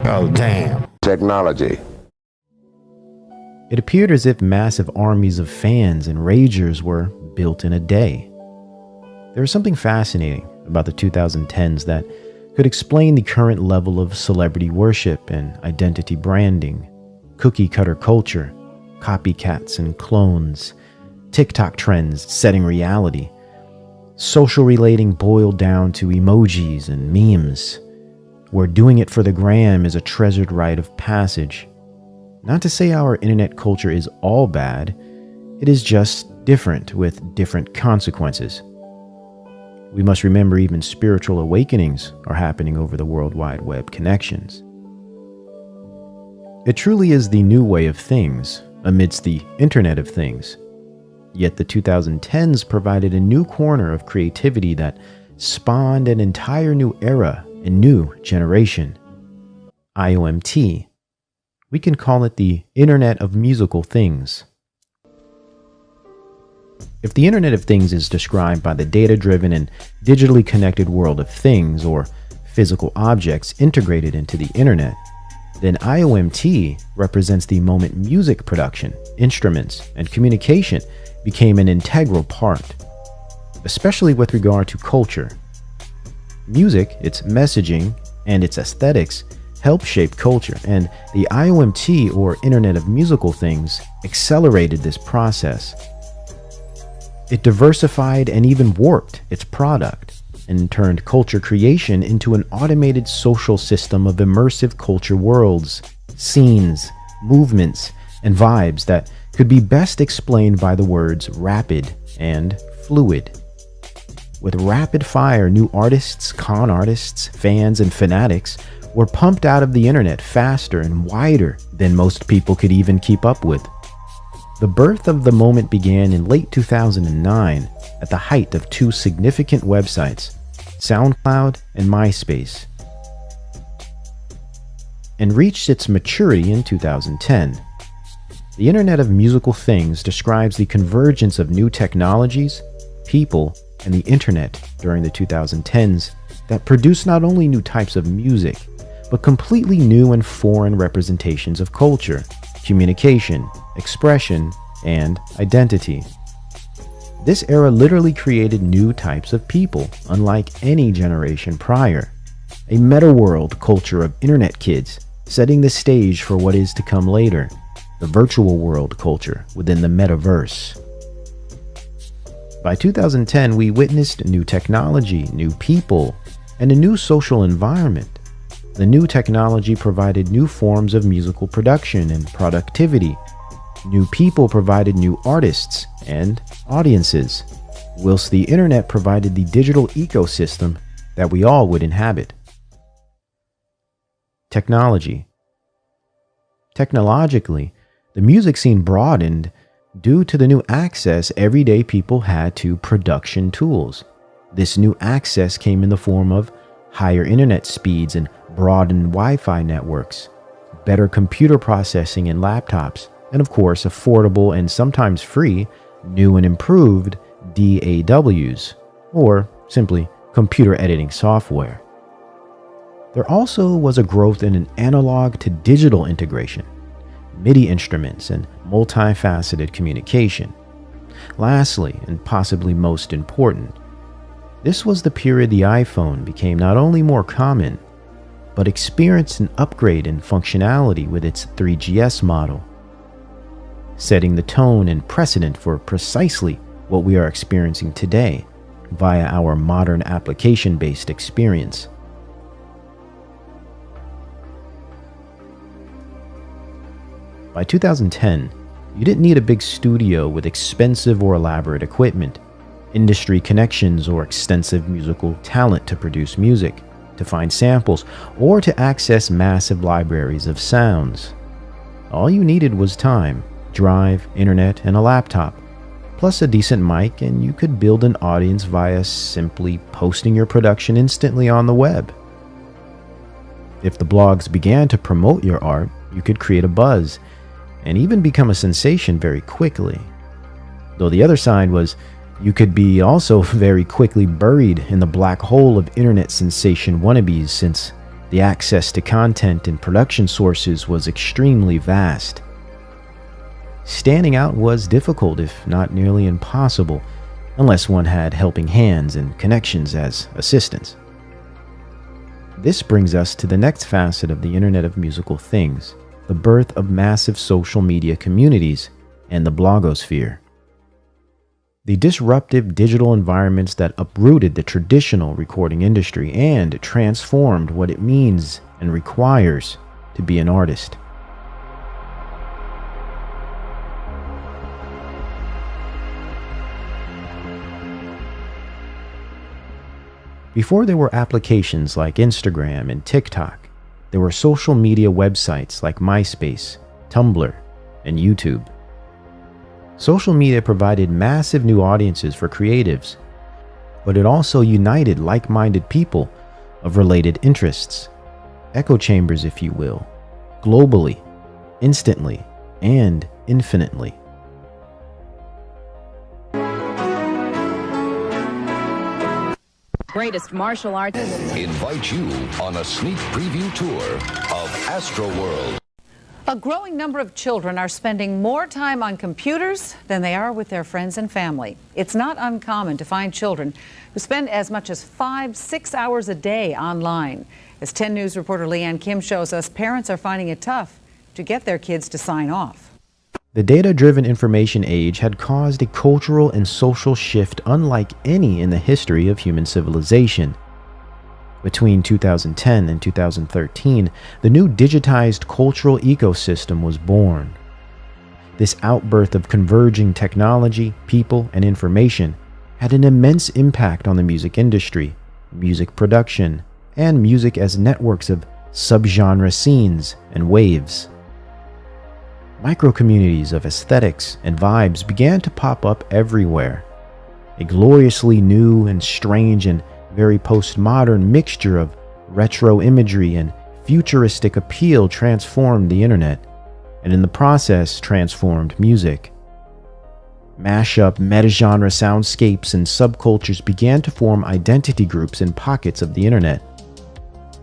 Oh, damn. Technology. It appeared as if massive armies of fans and ragers were built in a day. There was something fascinating about the 2010s that could explain the current level of celebrity worship and identity branding, cookie-cutter culture, copycats and clones, TikTok trends setting reality, social relating boiled down to emojis and memes, where doing it for the gram is a treasured rite of passage. Not to say our internet culture is all bad, it is just different with different consequences. We must remember even spiritual awakenings are happening over the World Wide Web connections. It truly is the new way of things amidst the Internet of Things. Yet the 2010s provided a new corner of creativity that spawned an entire new era and new generation. IOMT. We can call it the Internet of Musical Things. If the Internet of Things is described by the data-driven and digitally connected world of things or physical objects integrated into the Internet, then IOMT represents the moment music production, instruments, and communication became an integral part, especially with regard to culture. Music, its messaging, and its aesthetics help shape culture, and the IOMT, or Internet of Musical Things, accelerated this process. It diversified and even warped its product, and turned culture creation into an automated social system of immersive culture worlds, scenes, movements, and vibes that could be best explained by the words rapid and fluid. With rapid fire, new artists, con artists, fans, and fanatics were pumped out of the internet faster and wider than most people could even keep up with. The birth of the moment began in late 2009 at the height of two significant websites, SoundCloud and MySpace, and reached its maturity in 2010. The Internet of Musical Things describes the convergence of new technologies, people, and the internet during the 2010s that produced not only new types of music, but completely new and foreign representations of culture, communication, expression, and identity. This era literally created new types of people, unlike any generation prior. A meta-world culture of internet kids, setting the stage for what is to come later, the virtual world culture within the metaverse. By 2010, we witnessed new technology, new people, and a new social environment. The new technology provided new forms of musical production and productivity. New people provided new artists and audiences, whilst the internet provided the digital ecosystem that we all would inhabit. Technology. Technologically, the music scene broadened due to the new access everyday people had to production tools. This new access came in the form of higher internet speeds and broadened Wi-Fi networks, better computer processing in laptops, and of course affordable and sometimes free, new and improved DAWs, or simply computer editing software. There also was a growth in an analog to digital integration, MIDI instruments, and multifaceted communication. Lastly, and possibly most important, this was the period the iPhone became not only more common, but experienced an upgrade in functionality with its 3GS model, setting the tone and precedent for precisely what we are experiencing today via our modern application-based experience. By 2010, you didn't need a big studio with expensive or elaborate equipment, industry connections, or extensive musical talent to produce music, to find samples, or to access massive libraries of sounds. All you needed was time, drive, internet, and a laptop, plus a decent mic, and you could build an audience via simply posting your production instantly on the web. If the blogs began to promote your art, you could create a buzz, and even become a sensation very quickly. Though the other side was, you could be also very quickly buried in the black hole of internet sensation wannabes, since The access to content and production sources was extremely vast. Standing out was difficult, if not nearly impossible, unless one had helping hands and connections as assistants. This brings us to the next facet of the Internet of Musical Things, the birth of massive social media communities and the blogosphere. The disruptive digital environments that uprooted the traditional recording industry and transformed what it means and requires to be an artist. Before there were applications like Instagram and TikTok, there were social media websites like MySpace, Tumblr, and YouTube. Social media provided massive new audiences for creatives, but it also united like-minded people of related interests, echo chambers if you will, globally, instantly, and infinitely. Greatest martial arts. Invite you on a sneak preview tour of Astroworld. A growing number of children are spending more time on computers than they are with their friends and family. It's not uncommon to find children who spend as much as 5-6 hours a day online. As 10 News reporter Leanne Kim shows us, parents are finding it tough to get their kids to sign off. The data-driven information age had caused a cultural and social shift unlike any in the history of human civilization. Between 2010 and 2013, the new digitized cultural ecosystem was born. This outburst of converging technology, people, and information had an immense impact on the music industry, music production, and music as networks of subgenre scenes and waves. Micro-communities of aesthetics and vibes began to pop up everywhere. A gloriously new and strange and very postmodern mixture of retro imagery and futuristic appeal transformed the internet, and in the process transformed music. Mashup, meta-genre soundscapes and subcultures began to form identity groups in pockets of the internet.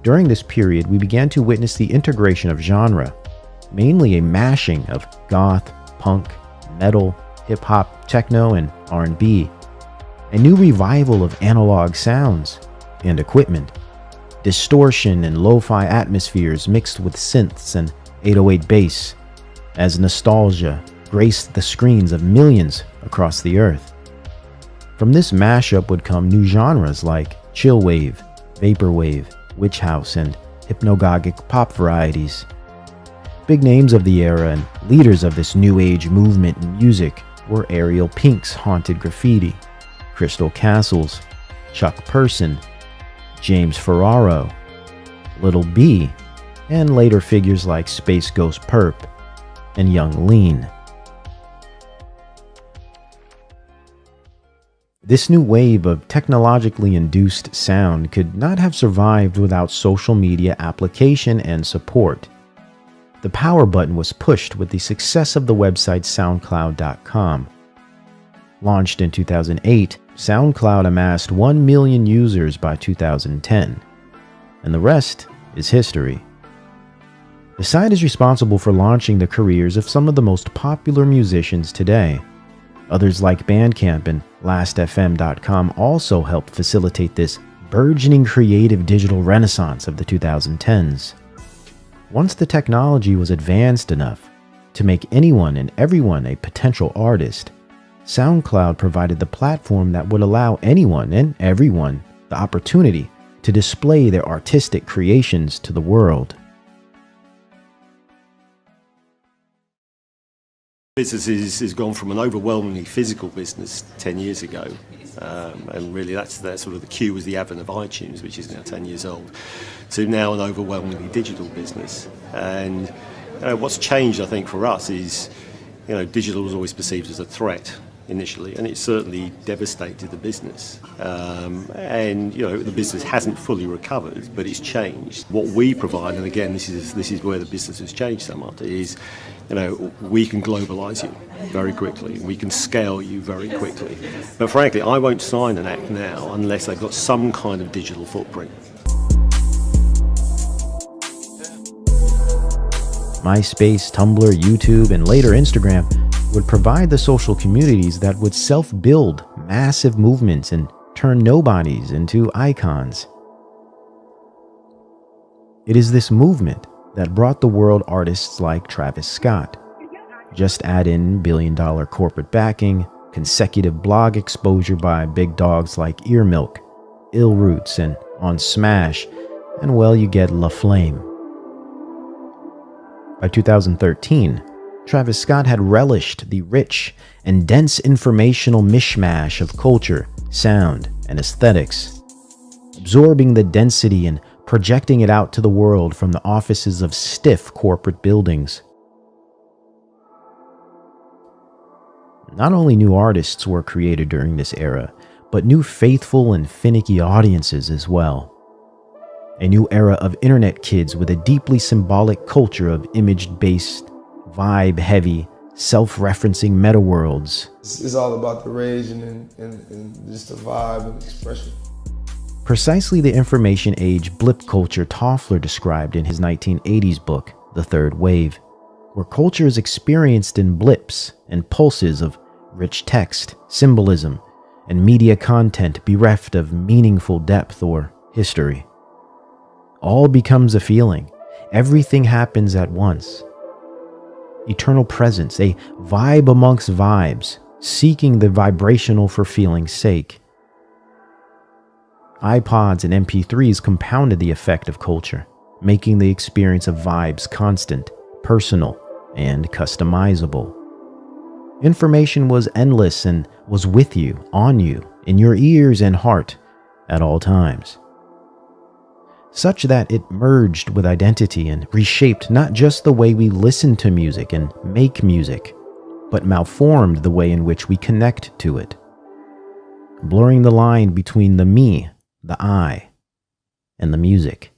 During this period, we began to witness the integration of genre, mainly a mashing of goth, punk, metal, hip-hop, techno, and R&B. A new revival of analog sounds and equipment, distortion and lo-fi atmospheres mixed with synths and 808 bass, as nostalgia graced the screens of millions across the earth. From this mashup would come new genres like chillwave, vaporwave, witch house, and hypnagogic pop varieties. Big names of the era and leaders of this new age movement in music were Ariel Pink's Haunted Graffiti, Crystal Castles, Chuck Person, James Ferraro, Little B, and later figures like Space Ghost Perp and Young Lean. This new wave of technologically induced sound could not have survived without social media application and support. The power button was pushed with the success of the website SoundCloud.com. Launched in 2008, SoundCloud amassed 1 million users by 2010, and the rest is history. The site is responsible for launching the careers of some of the most popular musicians today. Others like Bandcamp and Last.fm.com also helped facilitate this burgeoning creative digital renaissance of the 2010s. Once the technology was advanced enough to make anyone and everyone a potential artist, SoundCloud provided the platform that would allow anyone and everyone the opportunity to display their artistic creations to the world. Business has gone from an overwhelmingly physical business 10 years ago, and really that's sort of the cue was the advent of iTunes, which is now 10 years old, to now an overwhelmingly digital business. And what's changed, I think, for us is, digital was always perceived as a threat initially, and it certainly devastated the business. And the business hasn't fully recovered, but it's changed. What we provide, and again, this is where the business has changed somewhat, is we can globalise you very quickly. We can scale you very quickly. But frankly, I won't sign an act now unless they've got some kind of digital footprint. MySpace, Tumblr, YouTube, and later Instagram would provide the social communities that would self-build massive movements and turn nobodies into icons. It is this movement that brought the world artists like Travis Scott. Just add in billion-dollar corporate backing, consecutive blog exposure by big dogs like Earmilk, Ill Roots, and On Smash, and well, you get La Flame. By 2013, Travis Scott had relished the rich and dense informational mishmash of culture, sound, and aesthetics, absorbing the density and projecting it out to the world from the offices of stiff corporate buildings. Not only new artists were created during this era, but new faithful and finicky audiences as well. A new era of internet kids with a deeply symbolic culture of image-based, vibe-heavy, self-referencing meta-worlds. It's all about the rage and just the vibe and expression. Precisely the information age blip culture Toffler described in his 1980s book, The Third Wave, where culture is experienced in blips and pulses of rich text, symbolism, and media content bereft of meaningful depth or history. All becomes a feeling. Everything happens at once. Eternal presence, a vibe amongst vibes, seeking the vibrational for feeling's sake. iPods and MP3s compounded the effect of culture, making the experience of vibes constant, personal, and customizable. Information was endless and was with you, on you, in your ears and heart at all times, such that it merged with identity and reshaped not just the way we listen to music and make music, but malformed the way in which we connect to it, blurring the line between the me, the I, and the music.